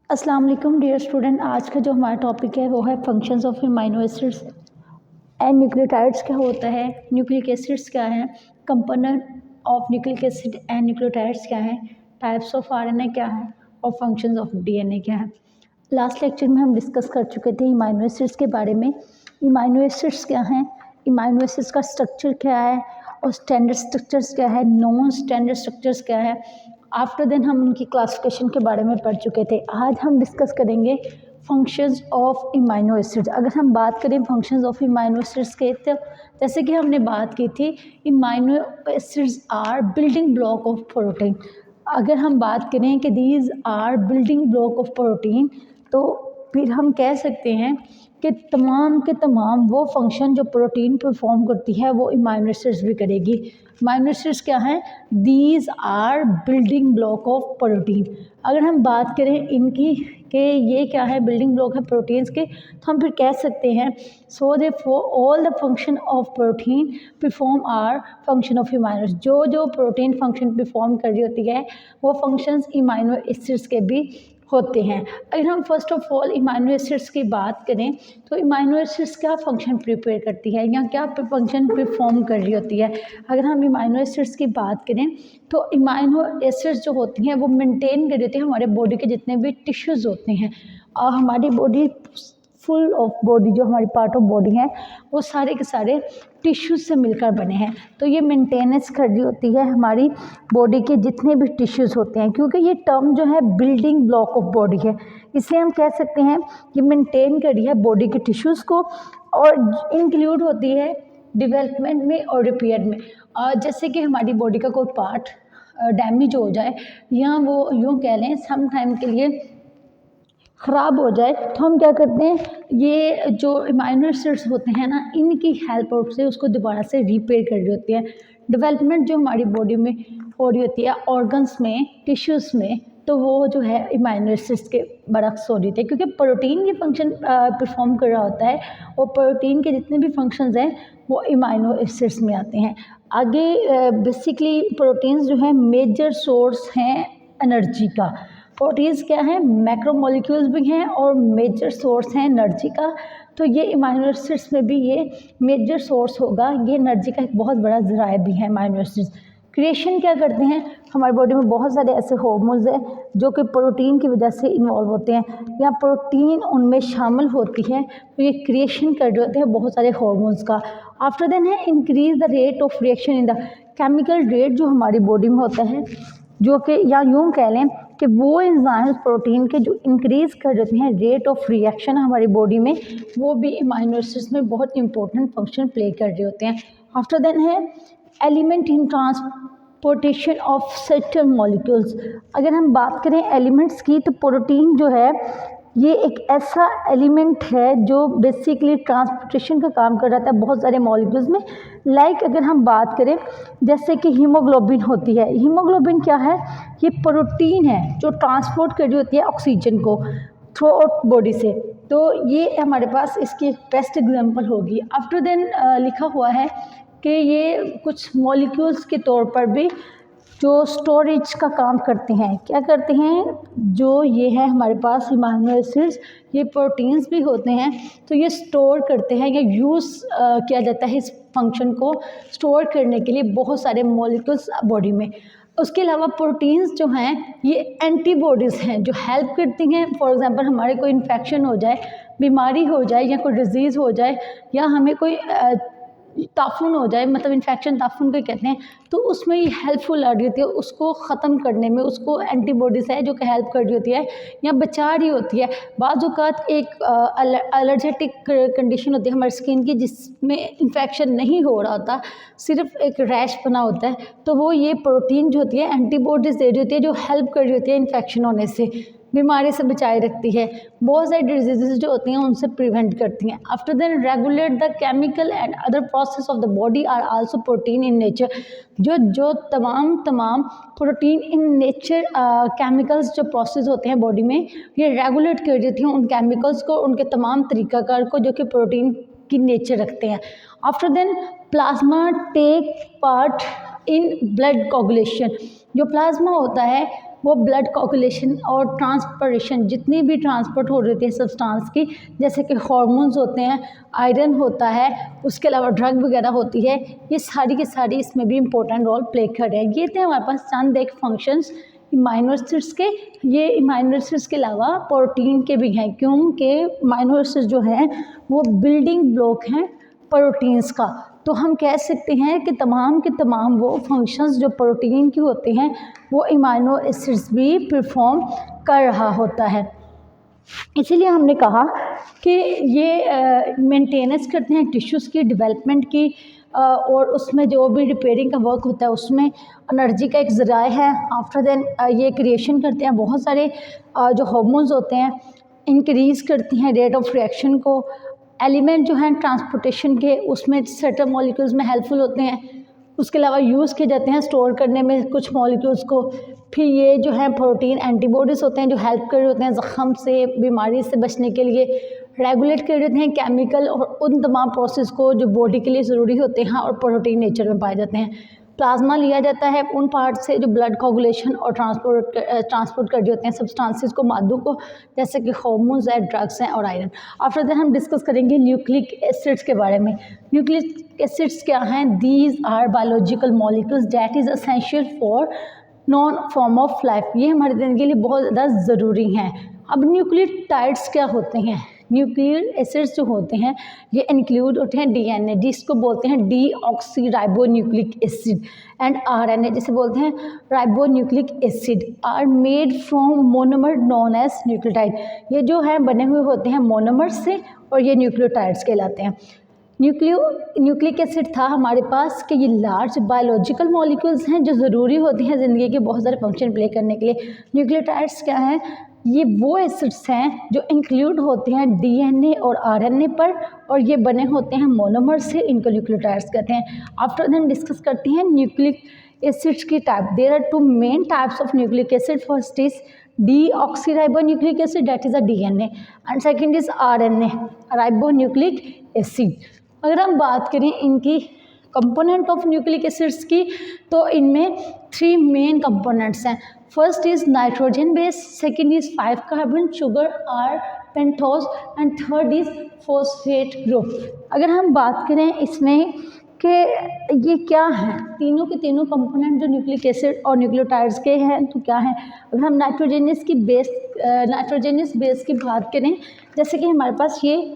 अस्सलाम वालेकुम dear student. आज का जो हमारा टॉपिक है वो है functions of amino acids and nucleotides. क्या होता है, न्यूक्लिक एसिड्स क्या है, component of nucleic acid and nucleotides क्या है, टाइप्स ऑफ आरएनए क्या है और फंक्शंस ऑफ डीएनए क्या है। लास्ट लेक्चर में हम डिस्कस कर चुके थे अमीनो एसिड्स के बारे में। अमीनो एसिड्स क्या हैं, अमीनो एसिड्स का स्ट्रक्चर क्या है और स्टैंडर्ड स्ट्रक्चर्स क्या है, नॉन स्टैंडर्ड स्ट्रक्चर्स क्या है। आफ्टर देन हम उनकी क्लासिफिकेशन के बारे में पढ़ चुके थे। आज हम डिस्कस करेंगे फंक्शंस ऑफ अमीनो एसिड्स। अगर हम बात करें फंक्शंस ऑफ अमीनो एसिड्स के, तो जैसे कि हमने बात की थी amino acids are building block of protein. अगर हम बात करें कि these are building block of protein, तो फिर हम कह सकते हैं कि तमाम के तमाम वो फंक्शन जो प्रोटीन परफॉर्म करती है वो अमीनो एसिड्स भी करेगी। अमीनो एसिड्स क्या हैं, these are building block of protein. अगर हम बात करें इनकी कि ये क्या है, बिल्डिंग ब्लॉक है प्रोटीन्स के, तो हम फिर कह सकते हैं so they for all the function of protein perform are function of amino. जो जो प्रोटीन फंक्शन परफॉर्म कर रही होती है वो फंक्शंस अमीनो एसिड्स के भी होते हैं। अगर हम first of all amino acids की बात करें तो अमीनो एसिड्स क्या फंक्शन प्रिपेयर करती है या क्या फंक्शन परफॉर्म कर रही होती है। अगर हम अमीनो एसिड्स की बात करें तो अमीनो एसिड्स जो होती हैं वो मेंटेन कर देती है हमारे बॉडी के जितने भी टिश्यूज़ होते हैं। और हमारी बॉडी फुल ऑफ बॉडी, जो हमारी पार्ट ऑफ बॉडी है वो सारे के सारे टिश्यूज़ से मिलकर बने हैं। तो ये मेंटेनेंस कर रही होती है हमारी बॉडी के जितने भी टिश्यूज़ होते हैं, क्योंकि ये टर्म जो है बिल्डिंग ब्लॉक ऑफ बॉडी है, इसलिए हम कह सकते हैं कि मेंटेन कर रही है बॉडी के टिश्यूज़ को और इंक्लूड होती है डेवलपमेंट में और रिपेयर में। जैसे कि हमारी बॉडी का कोई पार्ट डैमेज हो जाए या वो यूँ कह लें सम टाइम के लिए ख़राब हो जाए, तो हम क्या करते हैं, ये जो अमीनो एसिड्स होते हैं ना, इनकी हेल्प से उसको दोबारा से रिपेयर कर रही होती है। डेवलपमेंट जो हमारी बॉडी में हो रही होती है ऑर्गन्स में, टिश्यूज़ में, तो वो जो है अमीनो एसिड्स के बरक्स हो रही थी, क्योंकि प्रोटीन ये फंक्शन परफॉर्म कर रहा होता है और प्रोटीन के जितने भी फंक्शंस हैं वो अमीनो एसिड्स में आते हैं। आगे बेसिकली प्रोटीन्स जो है मेजर सोर्स हैं एनर्जी का। प्रोटीन्स क्या है, मैक्रोमोलिक्यूल्स भी हैं और मेजर सोर्स हैं एनर्जी का। तो ये अमीनो एसिड्स में भी ये मेजर सोर्स होगा, ये एनर्जी का एक बहुत बड़ा ज़राया भी है अमीनो एसिड्स। क्रिएशन क्या करते हैं, हमारी बॉडी में बहुत सारे ऐसे हार्मोन्स हैं जो कि प्रोटीन की वजह से इन्वॉल्व होते हैं या प्रोटीन उनमें शामिल होती है, तो ये क्रिएशन कर रहे होते हैं बहुत सारे हार्मोन्स का। आफ्टर देन है increase the rate of reaction in the chemical rate, जो हमारी बॉडी में होता है, जो कि या यूँ कह लें कि वो एंजाइम्स प्रोटीन के जो इंक्रीज़ कर देते हैं रेट ऑफ रिएक्शन हमारी बॉडी में, वो भी अमीनो एसिड्स में बहुत इंपॉर्टेंट फंक्शन प्ले कर रहे होते हैं। आफ्टर देन है element in transportation of certain molecules. अगर हम बात करें एलिमेंट्स की, तो प्रोटीन जो है ये एक ऐसा एलिमेंट है जो बेसिकली ट्रांसपोर्टेशन का काम कर रहा था बहुत सारे मॉलिक्यूल्स में। लाइक अगर हम बात करें जैसे कि हीमोग्लोबिन होती है, हीमोग्लोबिन क्या है, ये प्रोटीन है जो ट्रांसपोर्ट कर रही होती है ऑक्सीजन को थ्रू आउट बॉडी से। तो ये हमारे पास इसकी बेस्ट एग्जांपल होगी। आफ्टर देन लिखा हुआ है कि ये कुछ मॉलिक्यूल्स के तौर पर भी जो स्टोरेज का काम करते हैं। क्या करते हैं, जो ये है हमारे पास अमीनो एसिड्स, ये प्रोटीन्स भी होते हैं, तो ये स्टोर करते हैं या यूज़ किया जाता है इस फंक्शन को स्टोर करने के लिए बहुत सारे मॉलिक्यूल्स बॉडी में। उसके अलावा प्रोटीन्स जो हैं ये एंटीबॉडीज़ हैं जो हेल्प करती हैं। फॉर एग्जांपल हमारे कोई इन्फेक्शन हो जाए, बीमारी हो जाए या कोई डिजीज़ हो जाए या हमें कोई ताफून हो जाए, मतलब इन्फेक्शन ताफून को कहते हैं, तो उसमें ये हेल्पफुल आ रही होती है उसको ख़त्म करने में। उसको एंटीबॉडीज़ है जो कि हेल्प कर रही होती है या बचा रही होती है। बाज़ औक़ात एक एलर्जेटिक कंडीशन होती है हमारी स्किन की जिसमें इन्फेक्शन नहीं हो रहा होता, सिर्फ एक रैश बना होता है, तो वो ये प्रोटीन जो होती है एंटीबॉडीज़ दे रही होती है जो हेल्प कर रही होती है इन्फेक्शन होने से, बीमारी से बचाए रखती है, बहुत सारी डिजीज़ जो होती हैं उनसे प्रिवेंट करती हैं। After then regulate the chemical and other process of the body are also protein in nature. जो तमाम प्रोटीन इन नेचर केमिकल्स जो प्रोसेस होते हैं बॉडी में, ये रेगुलेट कर देती हैं उन केमिकल्स को, उनके तमाम तरीक़ाकार को जो कि प्रोटीन की नेचर रखते हैं। After then plasma take part in blood coagulation. जो प्लाज्मा होता है वो ब्लड कोगुलेशन और ट्रांसपोर्टेशन, जितनी भी ट्रांसपोर्ट हो रही है सब्सटेंस की, जैसे कि हार्मोन्स होते हैं, आयरन होता है, उसके अलावा ड्रग वगैरह होती है, ये सारी की सारी इसमें भी इम्पोर्टेंट रोल प्ले कर रहे हैं। ये थे हमारे पास चंद एक फंक्शंस इमाइनो एसिड्स के। ये इमाइनो एसिड्स के अलावा प्रोटीन के भी हैं, क्योंकि इमाइनो एसिड्स जो हैं वो बिल्डिंग ब्लॉक हैं प्रोटीन्स का। तो हम कह सकते हैं कि तमाम के तमाम वो फंक्शंस जो प्रोटीन की होते हैं वो इमाइनो एसिड्स भी परफॉर्म कर रहा होता है। इसीलिए हमने कहा कि ये मेंटेनेंस करते हैं टिश्यूज़ की डेवलपमेंट की, और उसमें जो भी रिपेयरिंग का वर्क होता है उसमें एनर्जी का एक ज़रिया है। आफ्टर देन ये क्रिएशन करते हैं बहुत सारे जो हार्मोन्स होते हैं, इंक्रीज़ करती हैं रेट ऑफ रिएक्शन को। एलिमेंट जो हैं ट्रांसपोर्टेशन के, उसमें सर्टेन मॉलिक्यूल्स में हेल्पफुल होते हैं। उसके अलावा यूज़ किए जाते हैं स्टोर करने में कुछ मॉलिक्यूल्स को। फिर ये जो है प्रोटीन एंटीबॉडीज़ होते हैं जो हेल्प कर रहे होते हैं ज़ख़म से, बीमारी से बचने के लिए, रेगुलेट कर रहे होते हैं केमिकल और उन तमाम प्रोसेस को जो बॉडी के लिए ज़रूरी होते हैं और प्रोटीन नेचर में पाए जाते हैं। प्लाज्मा लिया जाता है उन पार्ट से जो ब्लड कोगुलेशन और ट्रांसपोर्ट कर रहे होते हैं सब्सटेंसेस को, मादों को, जैसे कि हार्मोन्स है, ड्रग्स हैं और आयरन। आफ्टर दैट हम डिस्कस करेंगे न्यूक्लिक एसिड्स के बारे में। न्यूक्लिक एसिड्स क्या हैं? These are biological molecules that is essential for known form of life. ये हमारी ज़िंदगी के लिए बहुत ज़्यादा ज़रूरी हैं। अब न्यूक्लियोटाइड्स क्या होते हैं? न्यूक्लियर एसिड्स जो होते हैं ये इंक्लूड होते हैं डीएनए, जिसको बोलते हैं डीऑक्सीराइबोन्यूक्लिक एसिड, एंड आरएनए जिसे बोलते हैं ribonucleic acid, are made from monomer known as nucleotide. ये जो है बने हुए होते हैं मोनोमर से और ये न्यूक्लियोटाइड्स कहलाते हैं। न्यूक्लिक एसिड था हमारे पास कि ये लार्ज बायोलॉजिकल मॉलिक्यूल्स हैं जो ज़रूरी होती हैं ज़िंदगी के बहुत सारे फंक्शन प्ले करने के लिए। न्यूक्लियोटाइड्स क्या हैं? ये वो एसिड्स हैं जो इंक्लूड होते हैं डीएनए और आरएनए पर और ये बने होते हैं मोनोमर से, इनको न्यूक्लियोटाइड्स कहते हैं। आफ्टर देन डिस्कस करते हैं न्यूक्लिक एसिड्स की type. There are two main types of nucleic acid. First is deoxyribonucleic acid, that is a DNA, and second is RNA, ribonucleic acid. अगर हम बात करें इनकी कंपोनेंट ऑफ न्यूक्लिक एसिड्स की, तो इनमें 3 मेन कंपोनेंट्स हैं। First is nitrogen base, second is 5 carbon sugar or pentose, and third is phosphate group. अगर हम बात करें इसमें कि ये क्या हैं, तीनों के तीनों कंपोनेंट जो न्यूक्लिक एसिड और न्यूक्लियोटाइड्स के हैं तो क्या हैं? अगर हम नाइट्रोजनस बेस की बात करें, जैसे कि हमारे पास ये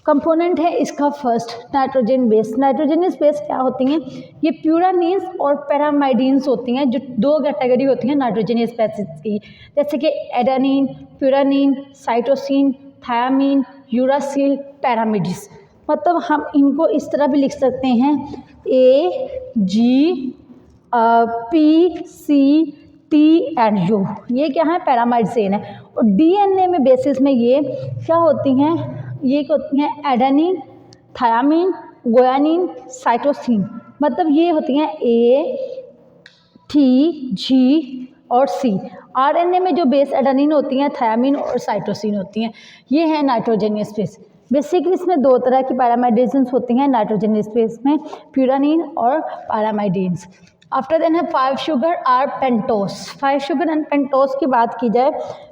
कंपोनेंट है इसका first nitrogen base. Nitrogenous base क्या होती हैं? ये प्यूरानीन्स और पैरामाइडीन्स होती हैं, जो 2 कैटेगरी होती हैं नाइट्रोजनस बेसिस की, जैसे कि adenine, प्यूरानीन, cytosine, thiamine, uracil, pyramids. मतलब हम इनको इस तरह भी लिख सकते हैं AGPCT ये क्या है? पैरामाइड चेन है। और डीएनए में बेसिस में ये क्या होती हैं? ये होती हैं एडेनिन, थायामीन, गुआनिन, साइटोसिन। मतलब ये होती हैं A, T, G और C। आरएनए में जो बेस एडेनिन होती हैं, थायामीन और साइटोसिन होती हैं। ये है नाइट्रोजनस बेस। बेसिकली इसमें 2 तरह की पैरामाइडेशंस होती हैं नाइट्रोजनस बेस में, प्यूरानीन और पैरामाइडीन्स। आफ्टर देन है 5 sugar or pentose. 5 sugar and pentose की बात की जाए,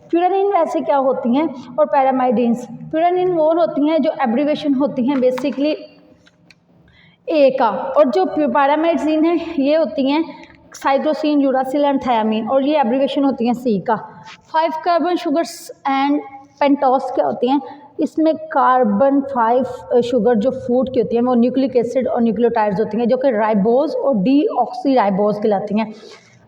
प्यूरानीन वैसे क्या होती हैं और पैरामाइडीन्स? प्यूरानीन वो होती हैं जो एब्रीवेशन होती हैं बेसिकली ए का, और जो पैरामाइडीन है ये होती हैं साइटोसिन, यूरासिल एंड थायामीन, और ये एब्रीवेशन होती हैं सी का। 5 कार्बन शुगर्स एंड पेंटोस क्या होती हैं? इसमें कार्बन 5 शुगर जो फूड की होती हैं वो न्यूक्लिक एसिड और न्यूक्लियोटाइड्स होती हैं, जो कि राइबोज और डीऑक्सीराइबोज कहलाती हैं।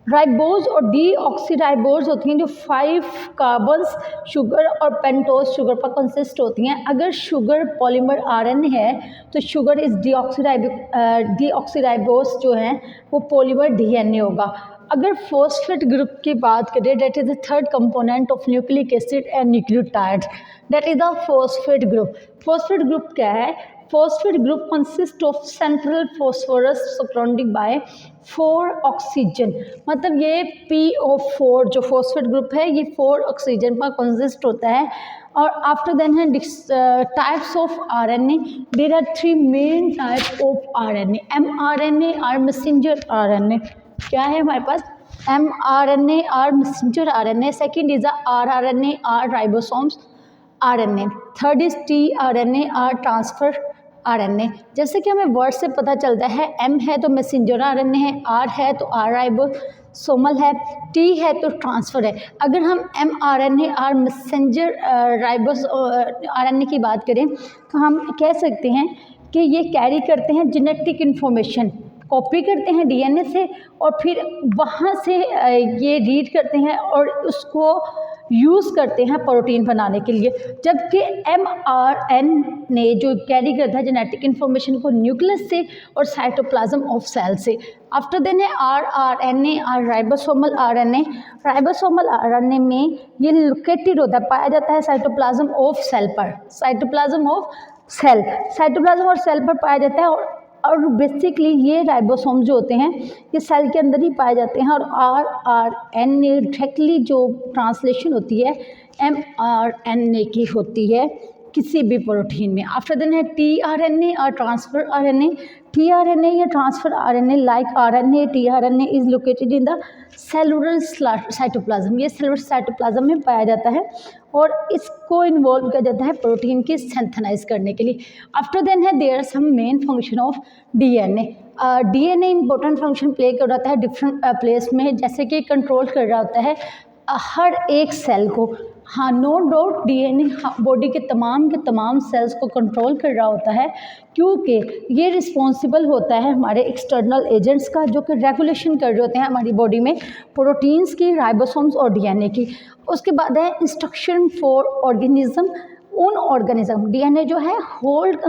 राइबोज और डीऑक्सीराइबोज होती हैं जो 5 कार्बन्स शुगर और पेंटोज शुगर पर कंसिस्ट होती हैं। अगर शुगर पॉलीमर आरएन है तो शुगर इज डीऑक्सीराइबोज जो हैं वो पॉलीमर डीएनए होगा। अगर फॉस्फेट ग्रुप की बात करें, that is the third component of nucleic acid and nucleotides, that is the phosphate group. Phosphate group क्या है? Phosphate group consist of central phosphorus surrounding by 4 oxygen. मतलब ये PO4 जो फॉस्फेट ग्रुप है ये 4 ऑक्सीजन पर कंसिस्ट होता है। और आफ्टर देन है types of RNA. There are 3 main type of RNA. mRNA or messenger RNA क्या है हमारे पास? mRNA are messenger RNA, second is the rRNA are ribosomes RNA, third is tRNA are transfer RNA। जैसे कि हमें word से पता चलता है M है तो मैसेंजर RNA है, R है तो R राइबोसोमल है, T है तो ट्रांसफ़र है। अगर हम mRNA और मैसेंजर राइबोस RNA की बात करें तो हम कह सकते हैं कि ये कैरी करते हैं जेनेटिक इन्फॉर्मेशन, कॉपी करते हैं डीएनए से और फिर वहाँ से ये रीड करते हैं और उसको यूज़ करते हैं प्रोटीन बनाने के लिए। जबकि mRNA जो कैरी करता है जेनेटिक इन्फॉर्मेशन को न्यूक्लियस से और साइटोप्लाज्म ऑफ सेल से। आफ्टर देन है rRNA और राइबोसोमल RNA। राइबोसोमल RNA में ये लोकेटेड होता है, पाया जाता है साइटोप्लाज्म ऑफ सेल पर, साइटोप्लाज्म ऑफ सेल, साइटोप्लाज्म और सेल पर पाया जाता है और बेसिकली ये राइबोसोम जो होते हैं ये सेल के अंदर ही पाए जाते हैं। और rRNA डायरेक्टली जो ट्रांसलेशन होती है mRNA की होती है किसी भी प्रोटीन में। आफ्टर देन है tRNA और ट्रांसफर RNA। tRNA या transfer RNA like RNA tRNA is located in the cellular cytoplasm, ये सेलुलर साइटोप्लाज्म में पाया जाता है और इसको इन्वॉल्व किया जाता है प्रोटीन की सिंथेसाइज करने के लिए। आफ्टर देन है there are some main function of DNA. DNA important function play कर रहा है डिफरेंट प्लेस में, जैसे कि कंट्रोल कर रहा होता है हर एक सेल को। हाँ, नो डाउट डीएनए बॉडी के तमाम सेल्स को कंट्रोल कर रहा होता है, क्योंकि ये रिस्पॉन्सिबल होता है हमारे एक्सटर्नल एजेंट्स का जो कि रेगुलेशन कर रहे होते हैं हमारी बॉडी में प्रोटीन्स की, राइबोसोम्स और डीएनए की। उसके बाद है इंस्ट्रक्शन फॉर ऑर्गेनिज्म। उन ऑर्गेनिज्म, डीएनए जो है होल्ड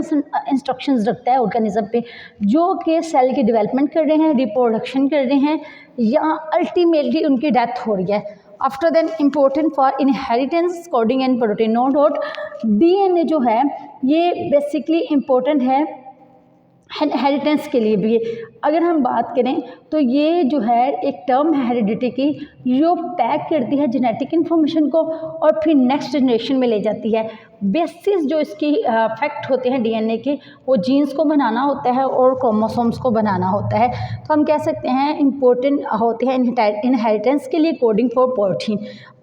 इंस्ट्रक्शंस रखता है ऑर्गेनिज्म पे जो कि सेल की डेवलपमेंट कर रहे हैं, रिप्रोडक्शन कर रहे हैं या अल्टीमेटली उनकी डेथ हो रही है। After then important for inheritance coding and protein. No doubt DNA जो है ये बेसिकली इम्पोर्टेंट है हेरिटेंस के लिए भी। अगर हम बात करें तो ये जो है एक टर्म है हेरिडिटी की, जो पैक करती है जेनेटिक इन्फॉर्मेशन को और फिर नेक्स्ट जनरेशन में ले जाती है। बेसिस जो इसकी फैक्ट होते हैं डीएनए के, वो जीन्स को बनाना होता है और क्रोमोसोम्स को बनाना होता है। तो हम कह सकते हैं इम्पोर्टेंट होते हैं इनहेरिटेंस के लिए कोडिंग फॉर प्रोटीन।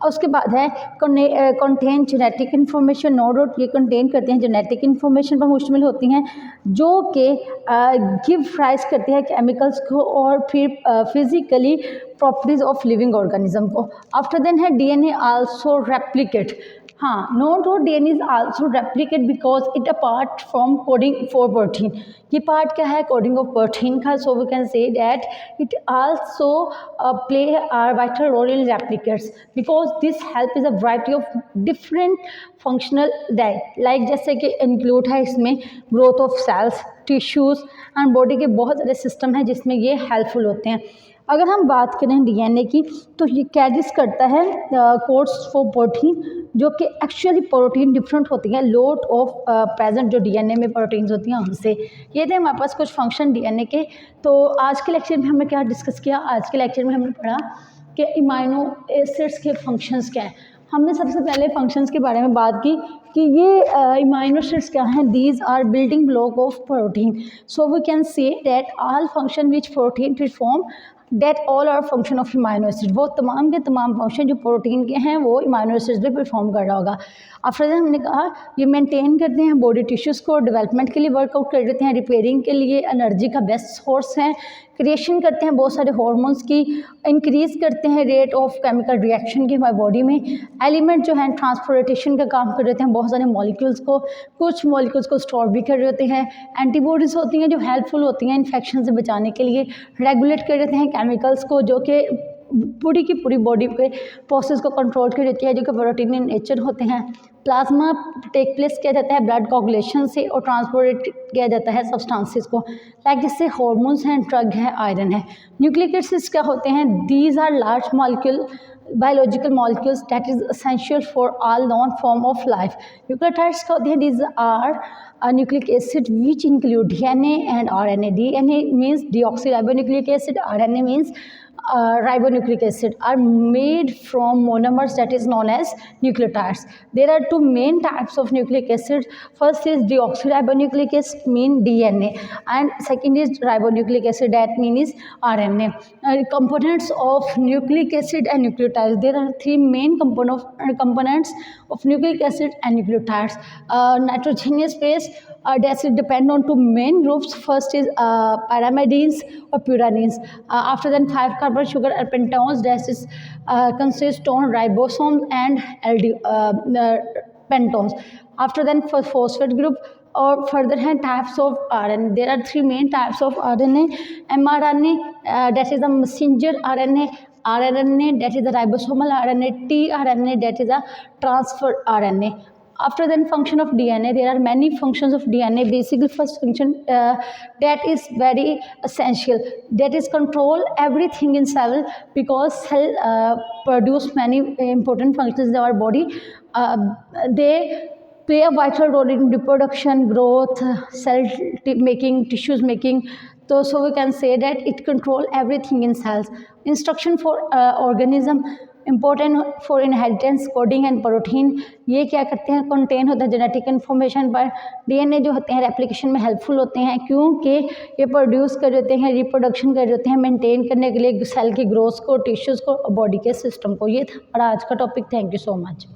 उसके बाद है contain genetic information. No doubt ये कंटेन करते हैं जेनेटिक इन्फॉर्मेशन पर मुश्तमिल होती हैं जो कि गिव राइज करती है केमिकल्स को और फिर physically properties of living organism को। आफ्टर देन है डीएनए आल्सो रेप्लिकेट। हाँ, no doubt DNA is also replicate because it apart from coding for protein. ये पार्ट क्या है कोडिंग ऑफ प्रोटीन का, so we can say that it also play are vital role in replicates because this help is a variety of different functional diet, like जैसे कि include है इसमें growth of sales, tissues and body के बहुत सारे system हैं जिसमें ये हेल्पफुल होते हैं। अगर हम बात करें डीएनए की तो ये कैरिज करता है कोड्स फॉर प्रोटीन, जो कि एक्चुअली प्रोटीन डिफरेंट होती हैं लोट ऑफ प्रेजेंट जो डीएनए में प्रोटीन्स होती हैं उनसे। ये थे हमारे पास कुछ फंक्शन डीएनए के। तो आज के लेक्चर में हमने क्या डिस्कस किया, आज के लेक्चर में हमने पढ़ा कि इमाइनो एसिड्स के फंक्शंस क्या हैं। हमने सबसे पहले फंक्शंस के बारे में बात की कि ये इमाइनो एसिड्स क्या हैं, these are building block of protein. So we can say that all function which protein perform that all are function of amino acid. वो तमाम के तमाम फंक्शन जो प्रोटीन के हैं वो इमाइनो एसिड्स पे परफॉर्म कर रहा होगा। आफ्टर दैट हमने कहा ये मेंटेन करते हैं बॉडी टिश्यूज़ को, डेवलपमेंट के लिए वर्कआउट कर देते हैं, रिपेयरिंग के लिए एनर्जी का बेस्ट सोर्स है, क्रिएशन करते हैं बहुत सारे हार्मोन्स की, इंक्रीज़ करते हैं रेट ऑफ केमिकल रिएक्शन की हमारी बॉडी में। एलिमेंट जो है ट्रांसपोर्टेशन का काम कर देते हैं बहुत सारे मॉलिक्यूल्स को, कुछ मॉलिक्यूल्स को स्टोर भी कर देते हैं। एंटीबॉडीज़ होती हैं जो हेल्पफुल होती हैं इन्फेक्शन से बचाने के लिए, रेगुलेट कर देते हैं केमिकल्स को जो कि पूरी की पूरी बॉडी के प्रोसेस को कंट्रोल कर देती है, जो कि प्रोटीन इन नेचर होते हैं। प्लाज्मा टेक प्लेस किया जाता है ब्लड कोगुलेशन से और ट्रांसपोर्ट किया जाता है सब्सटेंसेस को, लाइक जिससे हार्मोन्स हैं, ड्रग है, आयरन है। न्यूक्लिक एसिड्स क्या होते हैं, these are large molecule biological molecules that is essential for all known form of life. Nucleotides क्या होते हैं, these are nucleic acid which include DNA and RNA. DNA means deoxyribonucleic acid, RNA means ribonucleic acid are made from monomers that is known as nucleotides. There are two main types of nucleic acid. First is deoxyribonucleic acid, mean DNA, and second is ribonucleic acid, that means RNA. Components of nucleic acid and nucleotides. There are three main components of nucleic acid and nucleotides. Nitrogenous base that depend on two main groups. First is pyrimidines or purines. After then 5 carbon sugar are pentones that is consist on ribosomes and pentones. After then for phosphate group or further hand types of RNA. There are three main types of RNA. mRNA that is the messenger RNA, rRNA that is the ribosomal RNA, tRNA that is a transfer RNA. After then function of DNA, there are many functions of DNA. Basically first function that is very essential, that is control everything in cell, because cell produce many important functions in our body. They play a vital role in reproduction, growth, cell making, tissues making. So we can say that it control everything in cells. Instruction for organism important for inheritance, coding and protein. ये क्या करते हैं, contain होता है genetic information पर. DNA जो होते हैं रेप्लिकेशन में हेल्पफुल होते हैं, क्योंकि ये प्रोड्यूस कर देते हैं, रिप्रोडक्शन कर देते हैं, मेंटेन करने के लिए सेल की ग्रोथ को, टिश्यूज़ को, बॉडी के सिस्टम को. ये था हमारा आज का topic. Thank you so much.